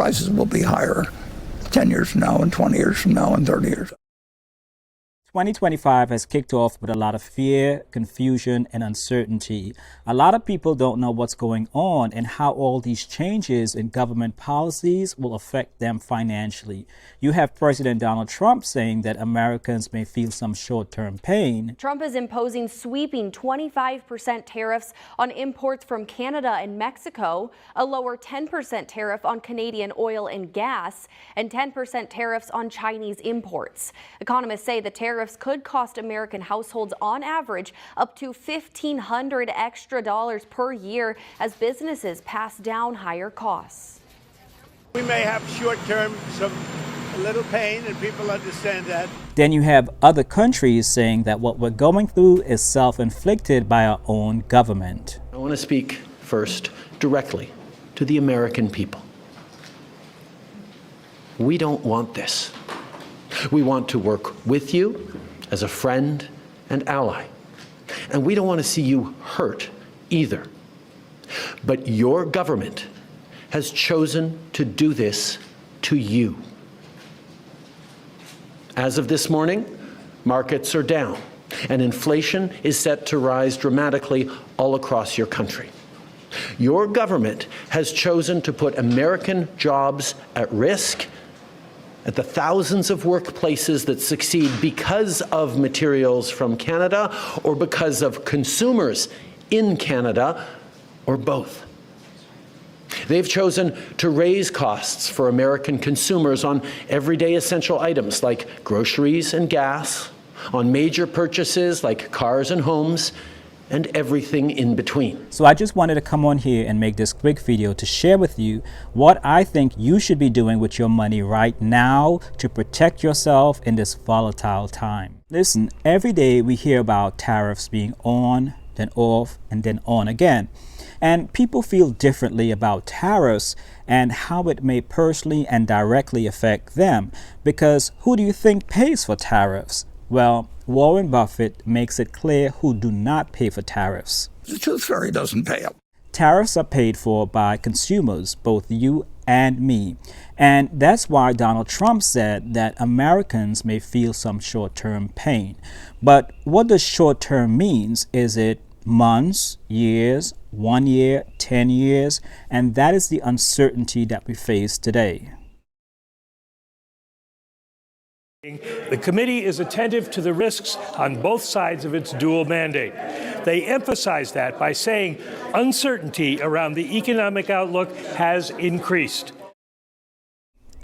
Prices will be higher 10 years from now and 20 years from now and 30 years. 2025 has kicked off with a lot of fear, confusion, and uncertainty. A lot of people don't know what's going on and how all these changes in government policies will affect them financially. You have President Donald Trump saying that Americans may feel some short-term pain. Trump is imposing sweeping 25% tariffs on imports from Canada and Mexico, a lower 10% tariff on Canadian oil and gas, and 10% tariffs on Chinese imports. Economists say the tariffs could cost American households on average up to $1,500 extra per year as businesses pass down higher costs. We may have short-term a little pain, and people understand that. Then you have other countries saying that what we're going through is self-inflicted by our own government. I want to speak first directly to the American people. We don't want this. We want to work with you as a friend and ally. And we don't want to see you hurt either. But your government has chosen to do this to you. As of this morning, markets are down, and inflation is set to rise dramatically all across your country. Your government has chosen to put American jobs at risk, at the thousands of workplaces that succeed because of materials from Canada or because of consumers in Canada, or both. They've chosen to raise costs for American consumers on everyday essential items like groceries and gas, on major purchases like cars and homes, and everything in between. So I just wanted to come on here and make this quick video to share with you what I think you should be doing with your money right now to protect yourself in this volatile time. Listen, every day we hear about tariffs being on, then off, and then on again. And people feel differently about tariffs and how it may personally and directly affect them. Because who do you think pays for tariffs? Well, Warren Buffett makes it clear who do not pay for tariffs. The tooth fairy doesn't pay up. Tariffs are paid for by consumers, both you and me. And that's why Donald Trump said that Americans may feel some short-term pain. But what does short-term means? Is it months, years, 1 year, 10 years? And that is the uncertainty that we face today. The committee is attentive to the risks on both sides of its dual mandate. They emphasize that by saying uncertainty around the economic outlook has increased.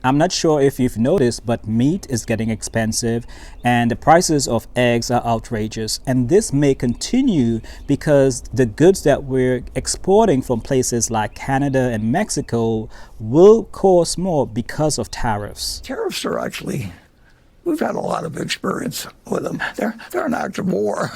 I'm not sure if you've noticed, but meat is getting expensive and the prices of eggs are outrageous. And this may continue because the goods that we're exporting from places like Canada and Mexico will cost more because of tariffs. Tariffs are actually, we've had a lot of experience with them. They're an act of war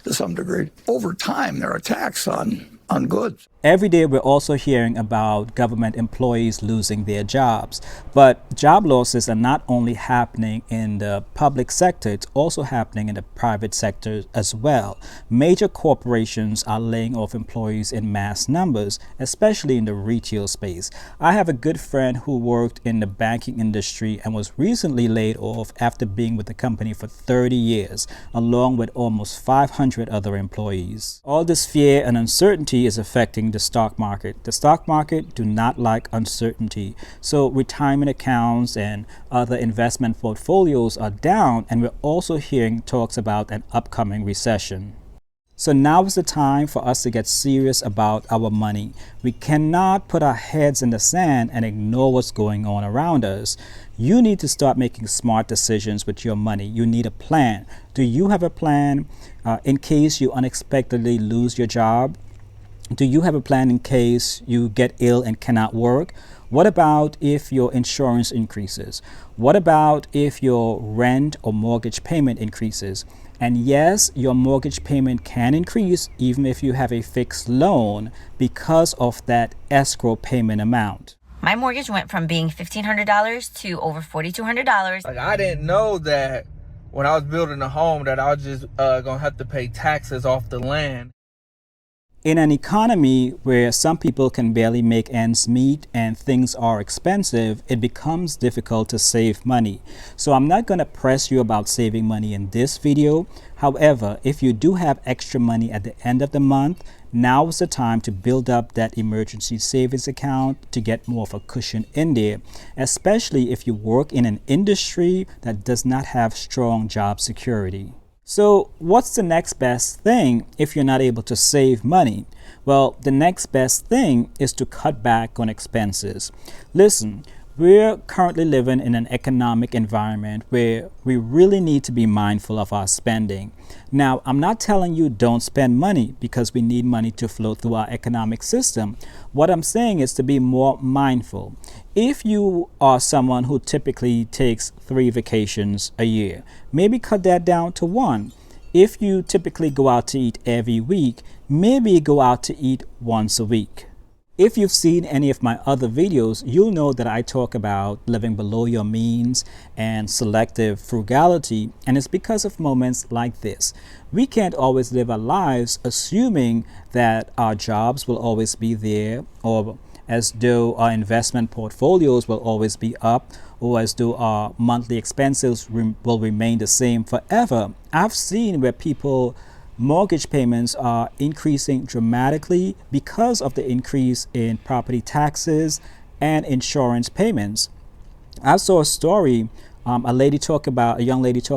to some degree. Over time, they're a tax on goods. Every day we're also hearing about government employees losing their jobs. But job losses are not only happening in the public sector, it's also happening in the private sector as well. Major corporations are laying off employees in mass numbers, especially in the retail space. I have a good friend who worked in the banking industry and was recently laid off after being with the company for 30 years, along with almost 500 other employees. All this fear and uncertainty is affecting the stock market. The stock market do not like uncertainty. So retirement accounts and other investment portfolios are down, and we're also hearing talks about an upcoming recession. So now is the time for us to get serious about our money. We cannot put our heads in the sand and ignore what's going on around us. You need to start making smart decisions with your money. You need a plan. Do you have a plan in case you unexpectedly lose your job? Do you have a plan in case you get ill and cannot work? What about if your insurance increases? What about if your rent or mortgage payment increases? And yes, your mortgage payment can increase even if you have a fixed loan because of that escrow payment amount. My mortgage went from being $1,500 to over $4,200. Like, I didn't know that when I was building a home that I was just gonna have to pay taxes off the land. In an economy where some people can barely make ends meet and things are expensive, it becomes difficult to save money. So I'm not going to press you about saving money in this video. However, if you do have extra money at the end of the month, now is the time to build up that emergency savings account to get more of a cushion in there, especially if you work in an industry that does not have strong job security. So what's the next best thing if you're not able to save money? Well, the next best thing is to cut back on expenses. Listen, we're currently living in an economic environment where we really need to be mindful of our spending. Now, I'm not telling you don't spend money because we need money to flow through our economic system. What I'm saying is to be more mindful. If you are someone who typically takes 3 vacations a year, maybe cut that down to 1. If you typically go out to eat every week, maybe go out to eat once a week. If you've seen any of my other videos, you'll know that I talk about living below your means and selective frugality, and it's because of moments like this. We can't always live our lives assuming that our jobs will always be there, or as though our investment portfolios will always be up, or as though our monthly expenses will remain the same forever. I've seen where mortgage payments are increasing dramatically because of the increase in property taxes and insurance payments. I saw a story, a young lady talk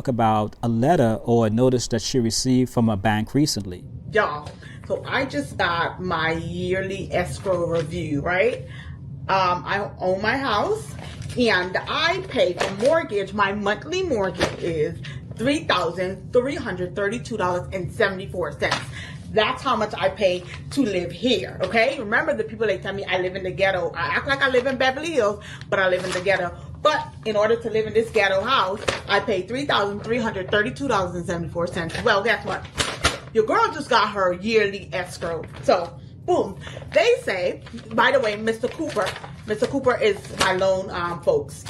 about a letter or a notice that she received from a bank recently. Y'all, so I just got my yearly escrow review, right? I own my house and I pay for mortgage. My monthly mortgage is $3,332.74. That's how much I pay to live here, okay? Remember, the people, they tell me I live in the ghetto. I act like I live in Beverly Hills, but I live in the ghetto. But in order to live in this ghetto house, I pay $3,332.74. Well, guess what? Your girl just got her yearly escrow. So, boom. They say, by the way, Mr. Cooper is my loan folks.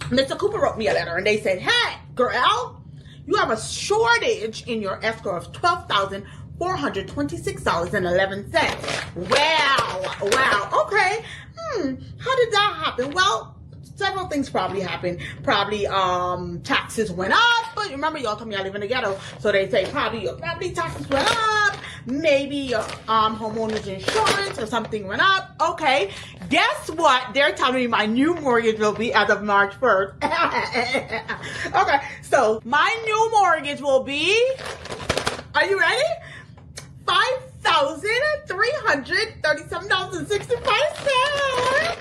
Mr. Cooper wrote me a letter and they said, hey, girl, you have a shortage in your escrow of $12,426.11. Wow, okay. How did that happen? Well, several things probably happened. Probably taxes went up, but remember, y'all told me I live in the ghetto, so they say probably your property taxes went up, maybe your homeowner's insurance or something went up. Okay, guess what? They're telling me my new mortgage will be as of March 1st. Okay, so my new mortgage will be, are you ready? $5,337.65.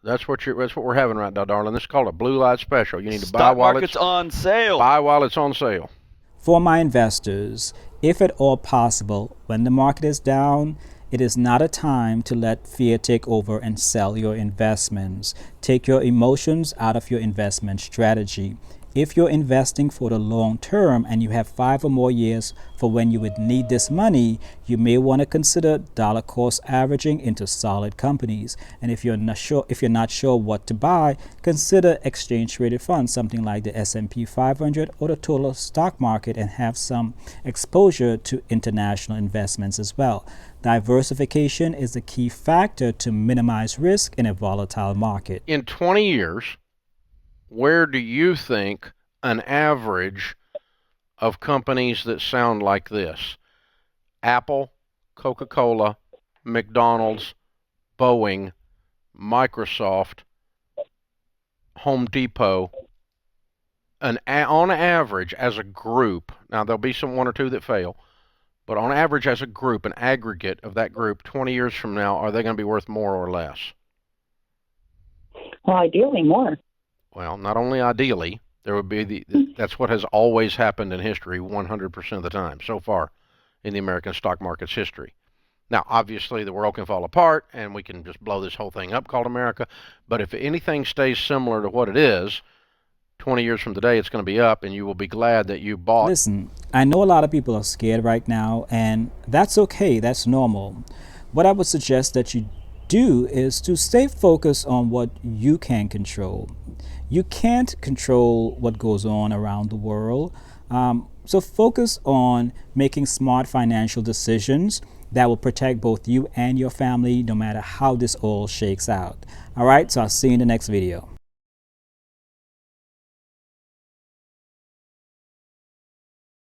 That's what we're having right now, darling. This is called a blue light special. You need to buy Stock while market's on sale. Buy while it's on sale. For my investors, if at all possible, when the market is down, it is not a time to let fear take over and sell your investments. Take your emotions out of your investment strategy. If you're investing for the long term and you have 5 or more years for when you would need this money, you may want to consider dollar cost averaging into solid companies. And if you're not sure what to buy, consider exchange traded funds, something like the S&P 500 or the total stock market, and have some exposure to international investments as well. Diversification is the key factor to minimize risk in a volatile market. In 20 years, where do you think an average of companies that sound like this? Apple, Coca-Cola, McDonald's, Boeing, Microsoft, Home Depot, on average as a group, now there'll be some 1 or 2 that fail, but on average as a group, an aggregate of that group, 20 years from now, are they going to be worth more or less? Well, ideally more. Well, not only ideally, there would be that's what has always happened in history 100% of the time so far in the American stock market's history. Now, obviously, the world can fall apart and we can just blow this whole thing up called America. But if anything stays similar to what it is, 20 years from today, it's going to be up and you will be glad that you bought. Listen, I know a lot of people are scared right now, and that's okay. That's normal. What I would suggest that you do is to stay focused on what you can control. You can't control what goes on around the world. So focus on making smart financial decisions that will protect both you and your family no matter how this all shakes out. All right, so I'll see you in the next video.